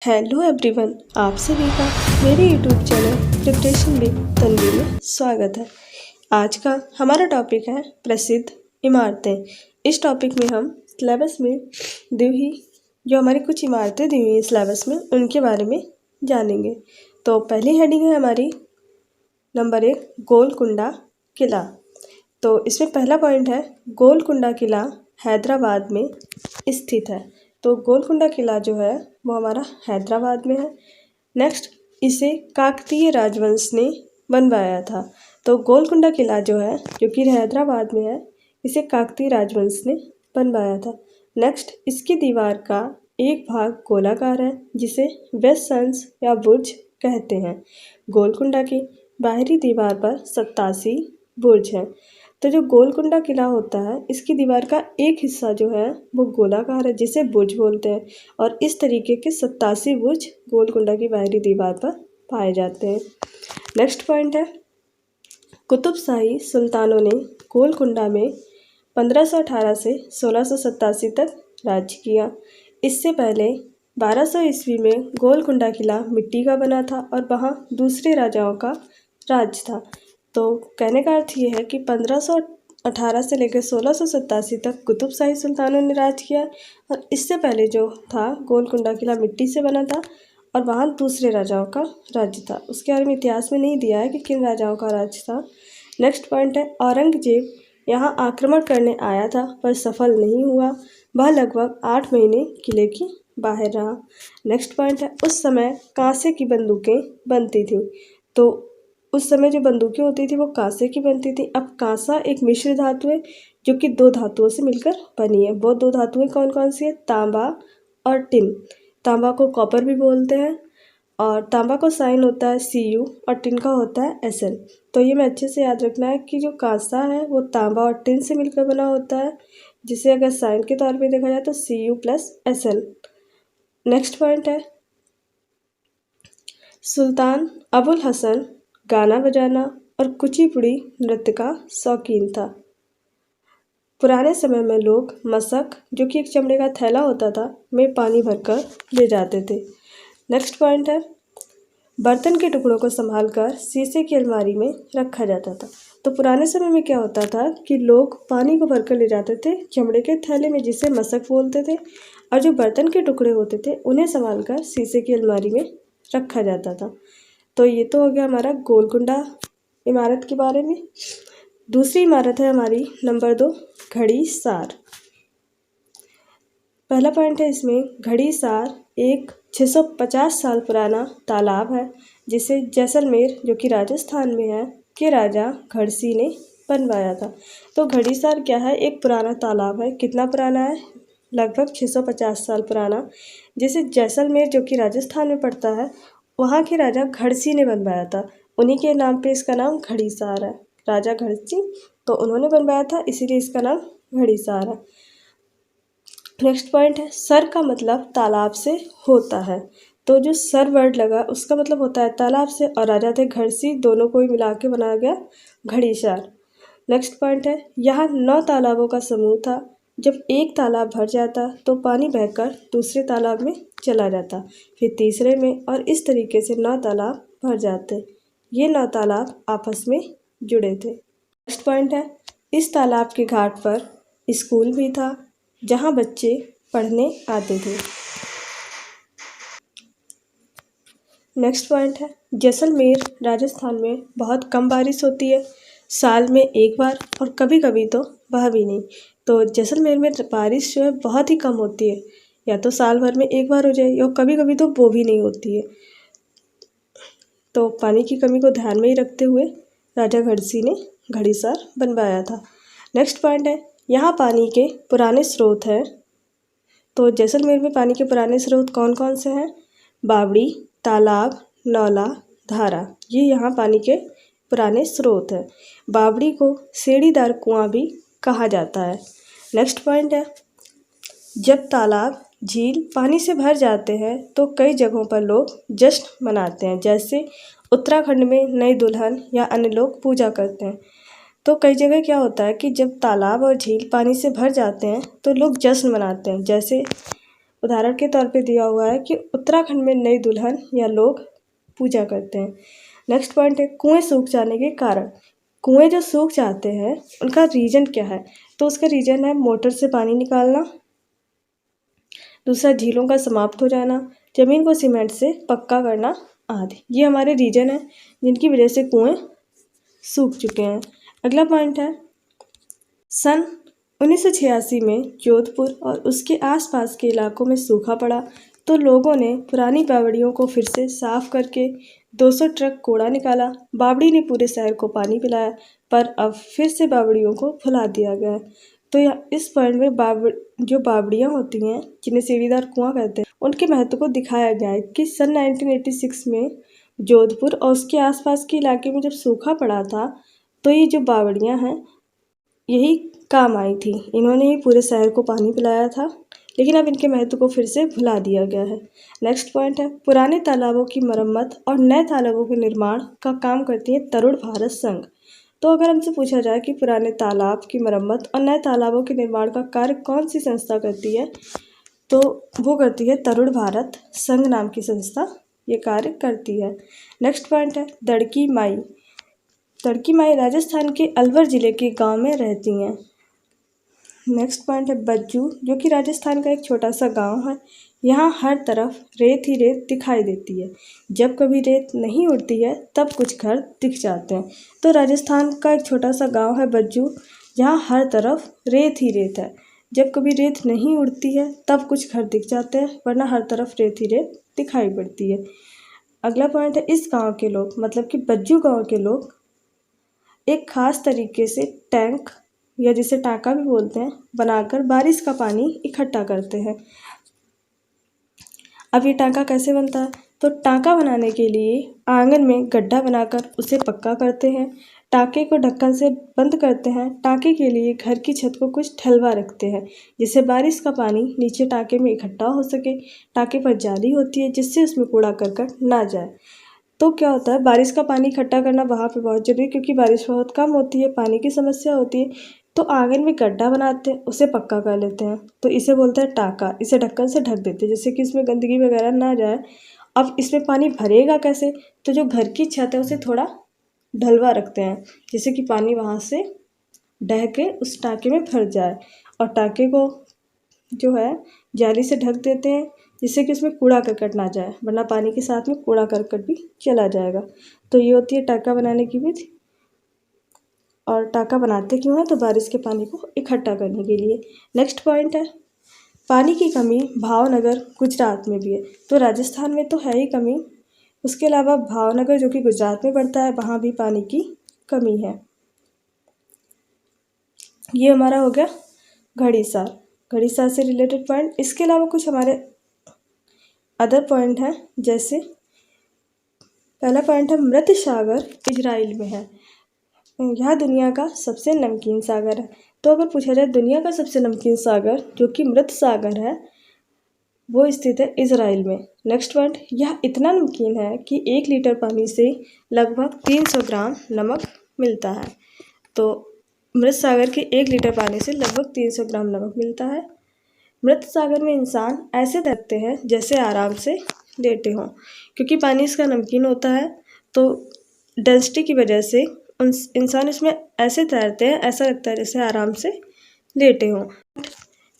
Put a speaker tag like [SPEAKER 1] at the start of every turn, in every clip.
[SPEAKER 1] Hello everyone, आप सभी का मेरे YouTube channel preparation with Tanvi में स्वागत है। आज का हमारा टॉपिक है प्रसिद्ध इमारतें। इस टॉपिक में हम सिलेबस में दी हुई जो हमारी कुछ इमारतें दी हुई हैं सिलेबस में, उनके बारे में जानेंगे। तो पहली हेडिंग है हमारी नंबर 1, गोलकुंडा किला। तो इसमें पहला पॉइंट है गोलकुंडा किला हैदराबाद में स्थित है। तो गोलकुंडा किला जो है वो हमारा हैदराबाद में है। नेक्स्ट, इसे काकतीय राजवंश ने बनवाया था। तो गोलकुंडा किला जो है जो कि हैदराबाद में है, इसे काकतीय राजवंश ने बनवाया था। नेक्स्ट, इसकी दीवार का एक भाग गोलाकार है जिसे वेस्टर्न्स या बुर्ज कहते हैं। गोलकुंडा की बाहरी दीवार पर 87 बुर्ज हैं। तो जो गोलकुंडा किला होता है, इसकी दीवार का एक हिस्सा जो है वो गोलाकार है जिसे बुर्ज बोलते हैं, और इस तरीके के 87 बुर्ज गोलकुंडा की बाहरी दीवार पर पाए जाते हैं। नेक्स्ट पॉइंट है कुतुबशाही सुल्तानों ने गोलकुंडा में 1518 से 1687 तक राज्य किया। इससे पहले 1200 ईस्वी में गोलकुंडा किला मिट्टी का बना था और वहाँ दूसरे राजाओं का राज था। तो कहने का अर्थ ये है कि 1518 से लेकर 1687 तक कुतुबशाही सुल्तानों ने राज किया, और इससे पहले जो था गोलकुंडा किला मिट्टी से बना था और वहाँ दूसरे राजाओं का राज्य था। उसके बारे में इतिहास में नहीं दिया है कि किन राजाओं का राज्य था। नेक्स्ट पॉइंट है औरंगजेब यहाँ आक्रमण करने आया था पर सफल नहीं हुआ। वह लगभग 8 महीने किले की बाहर रहा। नेक्स्ट पॉइंट है उस समय कांसे की बंदूकें बनती थीं। तो उस समय जो बंदूकें होती थी वो कांसे की बनती थी। अब कांसा एक मिश्र धातु है जो कि 2 धातुओं से मिलकर बनी है। वो 2 धातुएं कौन कौन सी है? तांबा और टिन। तांबा को कॉपर भी बोलते हैं, और तांबा को साइन होता है Cu और टिन का होता है Sn। तो ये में अच्छे से याद रखना है कि जो कांसा है वो तांबा और टिन से मिलकर बना होता है, जिसे अगर साइन के तौर पे देखा जाए तो Cu+Sn। नेक्स्ट पॉइंट है सुल्तान अबुल हसन गाना बजाना और कुचिपुड़ी नृत्य का शौकीन था। पुराने समय में लोग मशक, जो कि एक चमड़े का थैला होता था, में पानी भरकर ले जाते थे। नेक्स्ट पॉइंट है बर्तन के टुकड़ों को संभालकर शीशे की अलमारी में रखा जाता था। तो पुराने समय में क्या होता था कि लोग पानी को भरकर ले जाते थे चमड़े के थैले में, जिसे मशक बोलते थे, और जो बर्तन के टुकड़े होते थे उन्हें संभालकर शीशे की अलमारी में रखा जाता था। तो ये तो हो गया हमारा गोलकुंडा इमारत के बारे में। दूसरी इमारत है हमारी नंबर 2, घड़ी सार। पहला पॉइंट है इसमें घड़ी सार एक 650 साल पुराना तालाब है जिसे जैसलमेर, जो कि राजस्थान में है, के राजा घड़सी ने बनवाया था। तो घड़ी सार क्या है? एक पुराना तालाब है। कितना पुराना है? लगभग 650 साल पुराना, जिसे जैसलमेर, जो कि राजस्थान में पड़ता है, वहाँ के राजा घड़सी ने बनवाया था। उन्हीं के नाम पे इसका नाम घड़ीसार है। राजा घड़सी, तो उन्होंने बनवाया था, इसीलिए इसका नाम घड़ीसार है। नेक्स्ट पॉइंट है सर का मतलब तालाब से होता है। तो जो सर वर्ड लगा उसका मतलब होता है तालाब से, और राजा थे घड़सी, दोनों को ही मिला के बनाया गया घड़ीसार। नेक्स्ट पॉइंट है यहाँ 9 तालाबों का समूह था। जब एक तालाब भर जाता तो पानी बहकर दूसरे तालाब में चला जाता, फिर तीसरे में, और इस तरीके से 9 तालाब भर जाते। ये 9 तालाब आपस में जुड़े थे। नेक्स्ट पॉइंट है इस तालाब के घाट पर स्कूल भी था जहाँ बच्चे पढ़ने आते थे। नेक्स्ट पॉइंट है जैसलमेर राजस्थान में बहुत कम बारिश होती है, साल में एक बार, और कभी कभी तो वह भी नहीं। तो जैसलमेर में बारिश जो है बहुत ही कम होती है, या तो साल भर में एक बार हो जाए, या कभी कभी तो वो भी नहीं होती है। तो पानी की कमी को ध्यान में ही रखते हुए राजा घड़सी ने घड़ीसार बनवाया था। नेक्स्ट पॉइंट है यहाँ पानी के पुराने स्रोत हैं। तो जैसलमेर में पानी के पुराने स्रोत कौन कौन से हैं? बावड़ी, तालाब, नौला, धारा, ये यहाँ पानी के पुराने स्रोत हैं। बावड़ी को सीढ़ीदार कुआं भी कहा जाता है। नेक्स्ट पॉइंट है जब तालाब, झील पानी से भर जाते हैं तो कई जगहों पर लोग जश्न मनाते हैं, जैसे उत्तराखंड में नई दुल्हन या अन्य लोग पूजा करते हैं। तो कई जगह क्या होता है कि जब तालाब और झील पानी से भर जाते हैं तो लोग जश्न मनाते हैं, जैसे उदाहरण के तौर पे दिया हुआ है कि उत्तराखंड में नई दुल्हन या लोग पूजा करते हैं। नेक्स्ट पॉइंट है कुएं सूख जाने के कारण। कुएं जो सूख जाते हैं उनका रीज़न क्या है? तो उसका रीज़न है मोटर से पानी निकालना, दूसरा झीलों का समाप्त हो जाना, ज़मीन को सीमेंट से पक्का करना आदि। ये हमारे रीजन है जिनकी वजह से कुएं सूख चुके हैं। अगला पॉइंट है सन 1986 में जोधपुर और उसके आसपास के इलाकों में सूखा पड़ा तो लोगों ने पुरानी बावड़ियों को फिर से साफ करके 200 ट्रक कूड़ा निकाला। बावड़ी ने पूरे शहर को पानी पिलाया, पर अब फिर से बावड़ियों को फुला दिया गया है। तो इस पॉइंट में जो बावड़ियाँ होती हैं जिन्हें सीढ़ीदार कुआं कहते हैं, उनके महत्व को दिखाया गया है कि सन 1986 में जोधपुर और उसके आसपास के इलाके में जब सूखा पड़ा था तो ये जो बावड़ियाँ हैं यही काम आई थी। इन्होंने ही पूरे शहर को पानी पिलाया था, लेकिन अब इनके महत्व को फिर से भुला दिया गया है। नेक्स्ट पॉइंट है पुराने तालाबों की मरम्मत और नए तालाबों के निर्माण का काम करती है तरुण भारत संघ। तो अगर हमसे पूछा जाए कि पुराने तालाब की मरम्मत और नए तालाबों के निर्माण का कार्य कौन सी संस्था करती है, तो वो करती है तरुण भारत संघ नाम की संस्था ये कार्य करती है। नेक्स्ट पॉइंट है दड़की माई। दड़की माई राजस्थान के अलवर ज़िले के गांव में रहती हैं। नेक्स्ट पॉइंट है बज्जू, जो कि राजस्थान का एक छोटा सा गांव है। यहाँ हर तरफ रेत ही रेत दिखाई देती है। जब कभी रेत नहीं उड़ती है तब कुछ घर दिख जाते हैं। तो राजस्थान का एक छोटा सा गांव है बज्जू, जहाँ हर तरफ रेत ही रेत है। जब कभी रेत नहीं उड़ती है तब कुछ घर दिख जाते हैं, वरना हर तरफ रेत ही रेत दिखाई पड़ती है। अगला पॉइंट है इस गांव के लोग, मतलब कि बज्जू गांव के लोग एक खास तरीके से टैंक या जिसे टाँका भी बोलते हैं बनाकर बारिश का पानी इकट्ठा करते हैं। अब ये टाँका कैसे बनता है? तो टाँका बनाने के लिए आंगन में गड्ढा बनाकर उसे पक्का करते हैं, टाँके को ढक्कन से बंद करते हैं। टाँके के लिए घर की छत को कुछ ढलवा रखते हैं जिससे बारिश का पानी नीचे टाँके में इकट्ठा हो सके। टाँके पर जाली होती है जिससे उसमें कूड़ा करकट ना जाए। तो क्या होता है, बारिश का पानी इकट्ठा करना वहाँ पे बहुत जरूरी है क्योंकि बारिश बहुत कम होती है, पानी की समस्या होती है। तो आंगन में गड्ढा बनाते हैं, उसे पक्का कर लेते हैं, तो इसे बोलते हैं टाँका। इसे ढक्कन से ढक देते हैं जिससे कि इसमें गंदगी वगैरह ना जाए। अब इसमें पानी भरेगा कैसे? तो जो घर की छत है उसे थोड़ा ढलवा रखते हैं जिससे कि पानी वहाँ से ढह के उस टाँके में भर जाए, और टाँके को जो है जाली से ढक देते हैं जिससे कि उसमें कूड़ा करकट ना जाए, वरना पानी के साथ में कूड़ा करकट भी चला जाएगा। तो ये होती है टाँका बनाने की विधि। और टाँका बनाते क्यों हैं? तो बारिश के पानी को इकट्ठा करने के लिए। नेक्स्ट पॉइंट है पानी की कमी भावनगर गुजरात में भी है। तो राजस्थान में तो है ही कमी, उसके अलावा भावनगर जो कि गुजरात में पड़ता है वहाँ भी पानी की कमी है। ये हमारा हो गया घड़ीसार, घड़ीसार से रिलेटेड पॉइंट। इसके अलावा कुछ हमारे अदर पॉइंट हैं, जैसे पहला पॉइंट है मृत सागर इजराइल में है। यह दुनिया का सबसे नमकीन सागर है। तो अगर पूछा जाए दुनिया का सबसे नमकीन सागर जो कि मृत सागर है, वो स्थित है इजराइल में। नेक्स्ट पॉइंट, यह इतना नमकीन है कि 1 लीटर पानी से लगभग 300 ग्राम नमक मिलता है। तो मृत सागर के 1 लीटर पानी से लगभग 300 ग्राम नमक मिलता है। मृत सागर में इंसान ऐसे तैरते हैं जैसे आराम से लेटे हों, क्योंकि पानी इसका नमकीन होता है तो डेंसिटी की वजह से इंसान इसमें ऐसे तैरते हैं, ऐसा लगता है जैसे आराम से लेटे हों।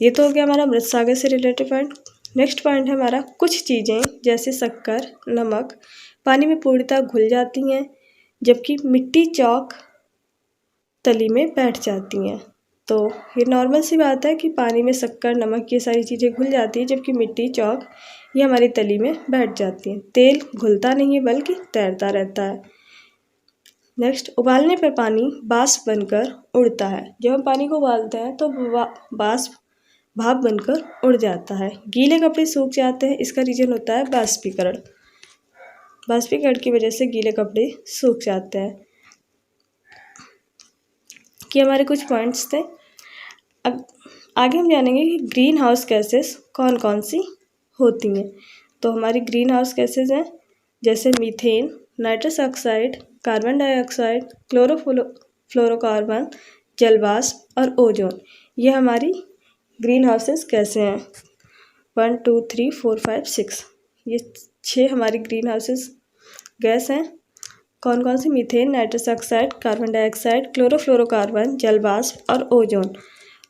[SPEAKER 1] ये तो हो गया हमारा मृत सागर से रिलेटेड पॉइंट। नेक्स्ट पॉइंट है हमारा कुछ चीज़ें जैसे शक्कर, नमक पानी में पूर्णतः घुल जाती हैं, जबकि मिट्टी चौक तली में बैठ जाती हैं। तो ये नॉर्मल सी बात है कि पानी में शक्कर, नमक ये सारी चीज़ें घुल जाती हैं, जबकि मिट्टी, चौक ये हमारी तली में बैठ जाती हैं। तेल घुलता नहीं है बल्कि तैरता रहता है। नेक्स्ट, उबालने पर पानी वाष्प बनकर उड़ता है। जब हम पानी को उबालते हैं तो वाष्प भाप बनकर उड़ जाता है। गीले कपड़े सूख जाते हैं, इसका रीज़न होता है वाष्पीकरण। वाष्पीकरण की वजह से गीले कपड़े सूख जाते हैं। कि हमारे कुछ पॉइंट्स थे। अब आगे हम जानेंगे कि ग्रीन हाउस गैसेस कौन कौन सी होती हैं। तो हमारी ग्रीन हाउस गैसेस हैं जैसे methane, nitrous oxide, carbon dioxide, fluorocarbon, जलवाष्प और ओजोन। ये हमारी ग्रीन हाउसेस गैसें हैं। 1 2 3 4 5 6, ये 6 हमारी ग्रीन हाउसेस गैस हैं। कौन कौन सी? Methane, nitrous oxide, carbon dioxide, chlorofluorocarbon, जल वाष्प और ओजोन।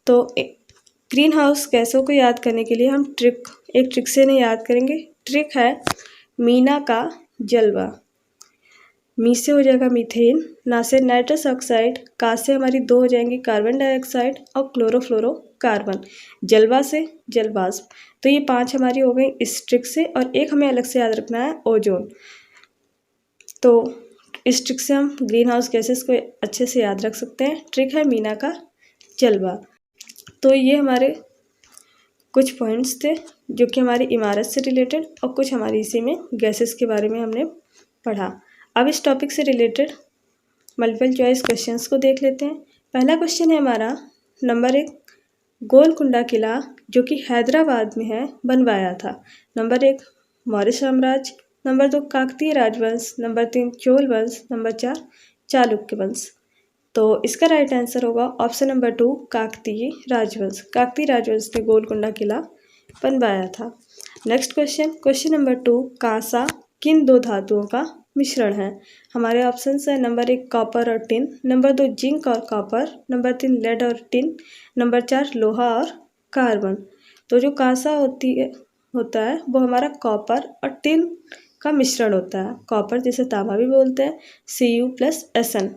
[SPEAKER 1] तो ग्रीन हाउस गैसों को याद करने के लिए हम एक ट्रिक से इन्हें याद करेंगे। ट्रिक है मीना का जलवा। मी से हो जाएगा मीथेन, ना से नाइट्रस ऑक्साइड, का से हमारी 2 हो जाएंगी कार्बन डाइऑक्साइड और क्लोरोफ्लोरोकार्बन, जलवा से जल वाष्प। तो ये 5 हमारी हो गई इस ट्रिक से, और एक हमें अलग से याद रखना है ओजोन। तो इस ट्रिक से हम ग्रीन हाउस गैसेस को अच्छे से याद रख सकते हैं। ट्रिक है मीना का जलवा। तो ये हमारे कुछ पॉइंट्स थे जो कि हमारी इमारत से रिलेटेड, और कुछ हमारी इसी में गैसेस के बारे में हमने पढ़ा। अब इस टॉपिक से रिलेटेड मल्टीपल चॉइस क्वेश्चंस को देख लेते हैं। पहला क्वेश्चन है हमारा नंबर 1, गोलकुंडा किला जो कि हैदराबाद में है बनवाया था? नंबर 1 मौर्य साम्राज्य, नंबर 2 काकतीय राजवंश, नंबर 3 चोल वंश, नंबर 4 चालुक्य वंश। तो इसका राइट आंसर होगा ऑप्शन नंबर 2 काकतीय राजवंश। काकतीय राजवंश ने गोलकुंडा किला बनवाया था। नेक्स्ट क्वेश्चन नंबर 2, कांसा किन 2 धातुओं का मिश्रण है? हमारे ऑप्शंस है नंबर 1 कॉपर और टिन, नंबर 2 जिंक और कॉपर, नंबर 3 लेड और टिन, नंबर 4 लोहा और कार्बन। तो जो कांसा होता है वो हमारा कॉपर और टिन का मिश्रण होता है। कॉपर जिसे तांबा भी बोलते हैं, Cu+Sn।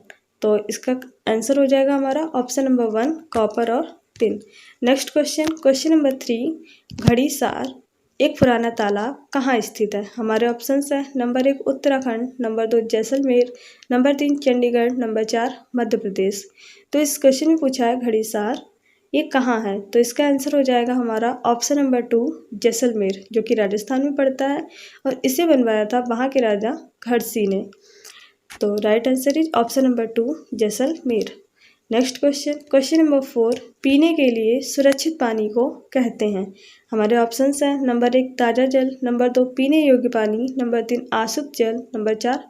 [SPEAKER 1] तो इसका आंसर हो जाएगा हमारा ऑप्शन नंबर 1 कॉपर और टिन। नेक्स्ट क्वेश्चन नंबर 3, घड़ीसार एक पुराना तालाब कहाँ स्थित है? हमारे ऑप्शंस है number 1 Uttarakhand, number 2 Jaisalmer, number 3 Chandigarh, number 4 Madhya Pradesh. तो इस क्वेश्चन में पूछा है घड़ीसार ये कहाँ है? तो इसका आंसर हो जाएगा हमारा ऑप्शन नंबर 2 जैसलमेर, जो कि राजस्थान में पड़ता है, और इसे बनवाया था वहाँ के राजा घड़सी ने। तो right answer is option number 2 Jaisalmer. Next question number 4, पीने के लिए सुरक्षित पानी को कहते हैं? हमारे ऑप्शंस हैं नंबर 1 ताज़ा जल, नंबर 2 पीने योग्य पानी, नंबर 3 आशुद्ध जल, नंबर 4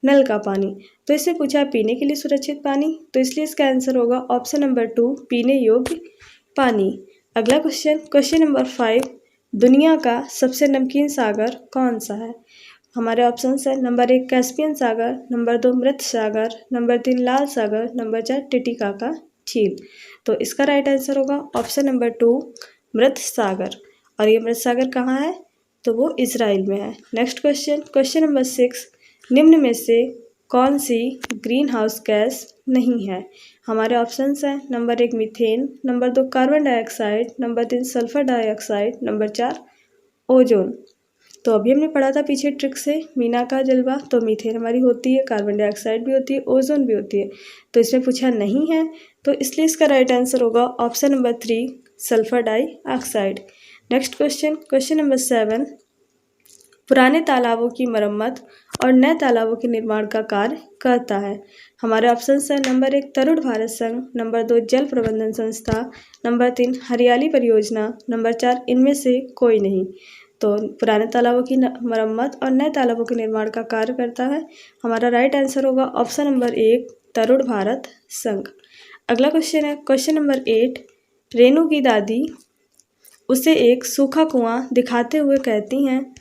[SPEAKER 1] नल का पानी। तो इससे पूछा है पीने के लिए सुरक्षित पानी, तो इसलिए इसका आंसर होगा ऑप्शन नंबर 2 पीने योग्य पानी। अगला क्वेश्चन नंबर 5, दुनिया का सबसे नमकीन सागर कौन सा है? हमारे ऑप्शंस है नंबर 1 कैस्पियन सागर, नंबर 2 मृत सागर, नंबर 3 लाल सागर, नंबर 4 टिटिकाका झील। तो इसका राइट आंसर होगा ऑप्शन नंबर 2 मृत सागर। और ये मृत सागर कहाँ है? तो वो इजराइल में है। नेक्स्ट क्वेश्चन नंबर 6, निम्न में से कौन सी ग्रीन हाउस गैस नहीं है? हमारे ऑप्शंस हैं number 1 methane, number 2 carbon dioxide, number 3 sulphur dioxide, number 4 ozone. तो अभी हमने पढ़ा था पीछे ट्रिक से मीना का जलवा। तो मीथेन हमारी होती है, कार्बन डाइऑक्साइड भी होती है, ओजोन भी होती है। तो इसमें पूछा नहीं है, तो इसलिए इसका राइट आंसर होगा option number 3 sulphur dioxide. Next question number 7, पुराने तालाबों की मरम्मत और नए तालाबों के निर्माण का कार्य करता है? हमारे ऑप्शंस हैं नंबर 1 तरुण भारत संघ, नंबर 2 जल प्रबंधन संस्था, नंबर 3 हरियाली परियोजना, नंबर 4 इनमें से कोई नहीं। तो पुराने तालाबों की मरम्मत और नए तालाबों के निर्माण का कार्य करता है। हमारा राइट आंसर होगा ऑप्शन नंबर 1 तरुण भारत संघ। अगला क्वेश्चन नंबर 8, रेणु की दादी उसे एक सूखा कुआं दिखाते हुए कहती हैं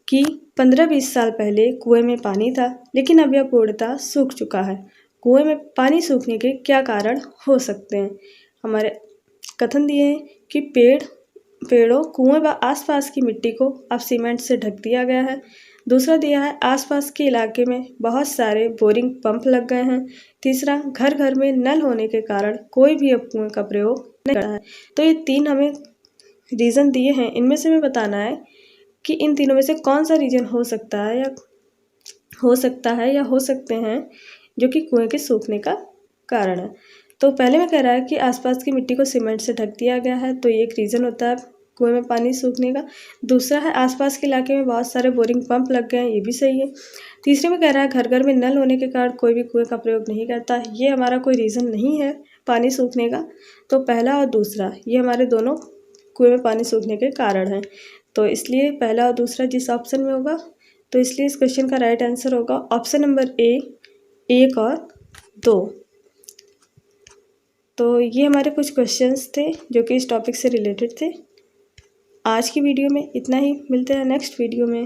[SPEAKER 1] कि 15-20 साल पहले कुएं में पानी था, लेकिन अब यह पूर्णतः सूख चुका है। कुएं में पानी सूखने के क्या कारण हो सकते हैं? हमारे कथन दिए हैं कि पेड़ों कुएं व आसपास की मिट्टी को अब सीमेंट से ढक दिया गया है। दूसरा दिया है आसपास के इलाके में बहुत सारे बोरिंग पंप लग गए हैं। तीसरा, घर घर में नल होने के कारण कोई भी अब कुएं का प्रयोग नहीं कर रहा है। तो ये 3 हमें रीज़न दिए हैं, इनमें से हमें बताना है कि इन तीनों में से कौन सा रीजन हो सकता है या हो सकते हैं जो कि कुएं के सूखने का कारण है। तो पहले में कह रहा है कि आसपास की मिट्टी को सीमेंट से ढक दिया गया है, तो ये एक रीज़न होता है कुएं में पानी सूखने का। दूसरा है आसपास के इलाके में बहुत सारे बोरिंग पंप लग गए हैं, ये भी सही है। तीसरे में कह रहा है घर घर में नल होने के कारण कोई भी कुएं का प्रयोग नहीं करता, ये हमारा कोई रीज़न नहीं है पानी सूखने का। तो पहला और दूसरा ये हमारे दोनों कुएं में पानी सूखने के कारण हैं। तो इसलिए पहला और दूसरा जिस ऑप्शन में होगा, तो इसलिए इस क्वेश्चन का राइट आंसर होगा ऑप्शन नंबर ए 1 और 2। तो ये हमारे कुछ क्वेश्चंस थे जो कि इस टॉपिक से रिलेटेड थे। आज की वीडियो में इतना ही, मिलते हैं नेक्स्ट वीडियो में।